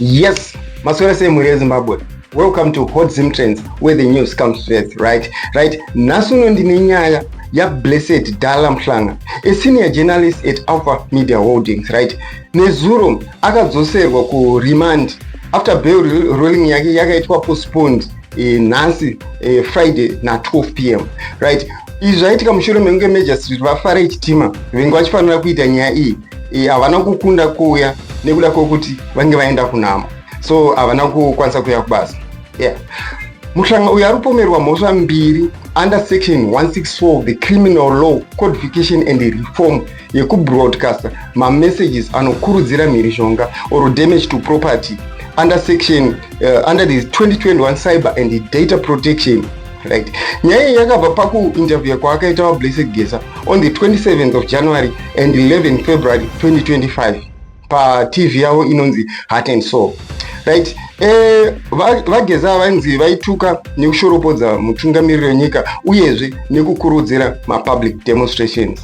Yes, maswera semhuri yeZimbabwe. Welcome to Hot Zim Trends, where the news comes first, right? Nasuno ndine nyaya ya Blessed Mhlanga, a senior journalist at Alpha Media Holdings, right? Nezuro adzoserwa kuRemand after bail ruling yake yakaitwa postponed nhasi Friday na 12 p.m. right? Izvi zvaitika mushure mekunge magistrate vafara ichitima vengi vachifanira kuita nyaya iyi havana kukunda kuuya nekuda kwokuti vange vaenda kunhamo, so havana kukwanisa kuuya kubasa. Mhlanga uyu aripomerwa mhosva mbiri under section 164 of the criminal law codification and reform yekubroadcasta mamessages anokurudzira mhirizhonga or damage to property under section under the 2021 cyber and data protection, right? Nyaya yakabva pakuinterview kwaakaita vaBlessed Geza on the 27th of January and 11 February 2025 paTV yavo inonzi Heart and Soul, right? vaGeza vanzi vaituka nekushoropodza mutungamiriri wenyika uyezve nekukurudzira mapublic demonstrations.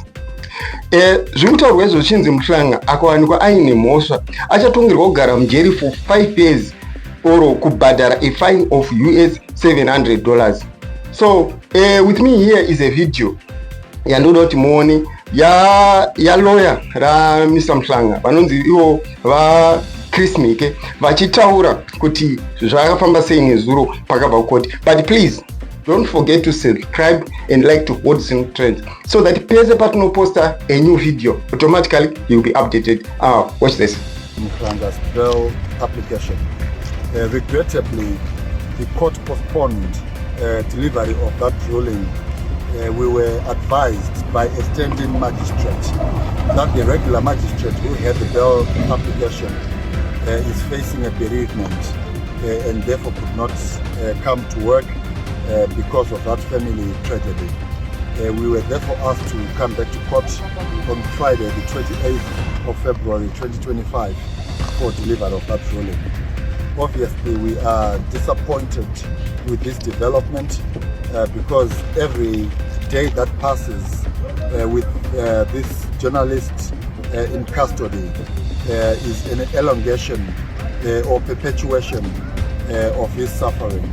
Zviri kutaurwa izvo chinzi Mhlanga akawanikwa aine mhosva achatongerwa kugara mujeri for 5 years or kubhadhara a fine of US $700. So with me here is a video yandoda kuti muone yaLawyer raMr Mhlanga vanonzi ivo vaChris Mhike vachitaura kuti zvakafamba sei nezuro pakabva kukoti. But please don't forget to subscribe and like to Hot Zim Trends so that pese patinoposta a new video automatically you'll be updated. Watch this. Mhlanga's bail application. Regrettably, the court postponed delivery of that ruling. We were advised by a standing magistrate that the regular magistrate who had the bail application is facing a bereavement and therefore could not come to work because of that family tragedy. We were therefore asked to come back to court on Friday, the 28th of February 2025 for delivery of that ruling. Obviously, we are disappointed with this development because every day that passes with this journalist in custody is an elongation or perpetuation of his suffering.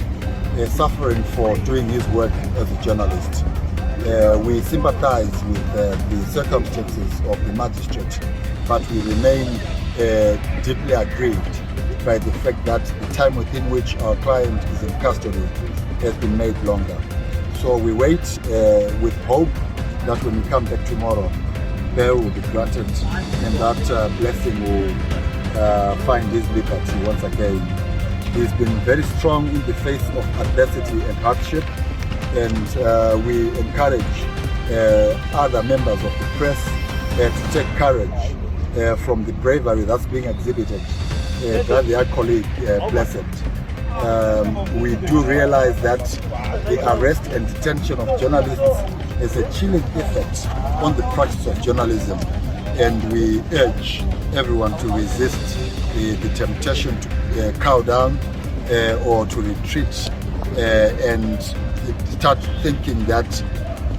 Suffering for doing his work as a journalist. We sympathize with the circumstances of the magistrate, but we remain deeply aggrieved by the fact that the time within which our client is in custody has been made longer. So we wait with hope that when we come back tomorrow, bail will be granted and that blessing will find his liberty once again. He's been very strong in the face of adversity and hardship, and we encourage other members of the press to take courage from the bravery that's being exhibited by their colleague Blessed. We do realize that the arrest and detention of journalists is a chilling effect on the practice of journalism, and we urge everyone to resist the temptation to cow down or to retreat and start thinking that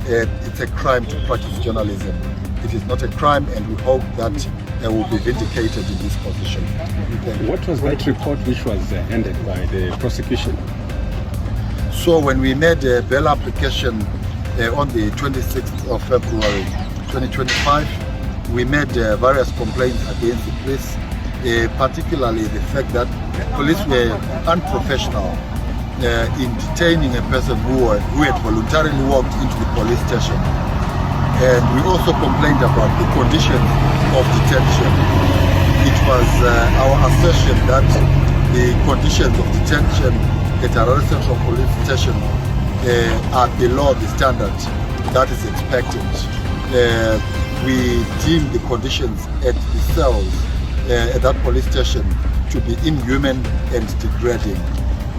it's a crime to practice journalism. It is not a crime, and we hope that will be vindicated in this position. What was that report which was handed by the prosecution? So when we made a bail application on the 26th of February 2025, we made various complaints against the police, particularly the fact that police were unprofessional in detaining a person who had voluntarily walked into the police station. And we also complained about the conditions of detention. It was our assertion that the conditions of detention at Harare Central Police Station are below the standard that is expected. We deem the conditions at the cells at that police station to be inhuman and degrading.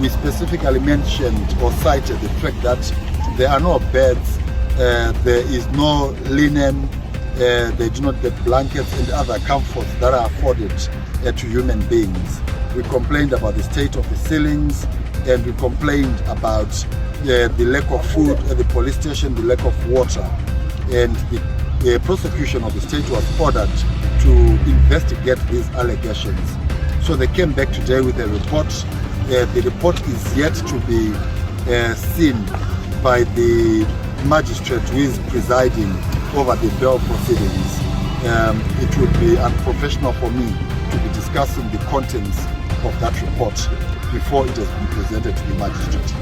We specifically mentioned or cited the fact that there are no beds, there is no linen, they do not get blankets and other comforts that are afforded to human beings. We complained about the state of the ceilings, and we complained about the lack of food at the police station, the lack of water, and the prosecution of the state was ordered to investigate these allegations. So they came back today with a report. The report is yet to be seen by the magistrate who is presiding over the bail proceedings. It would be unprofessional for me to be discussing the contents of that report before it has been presented to the magistrate.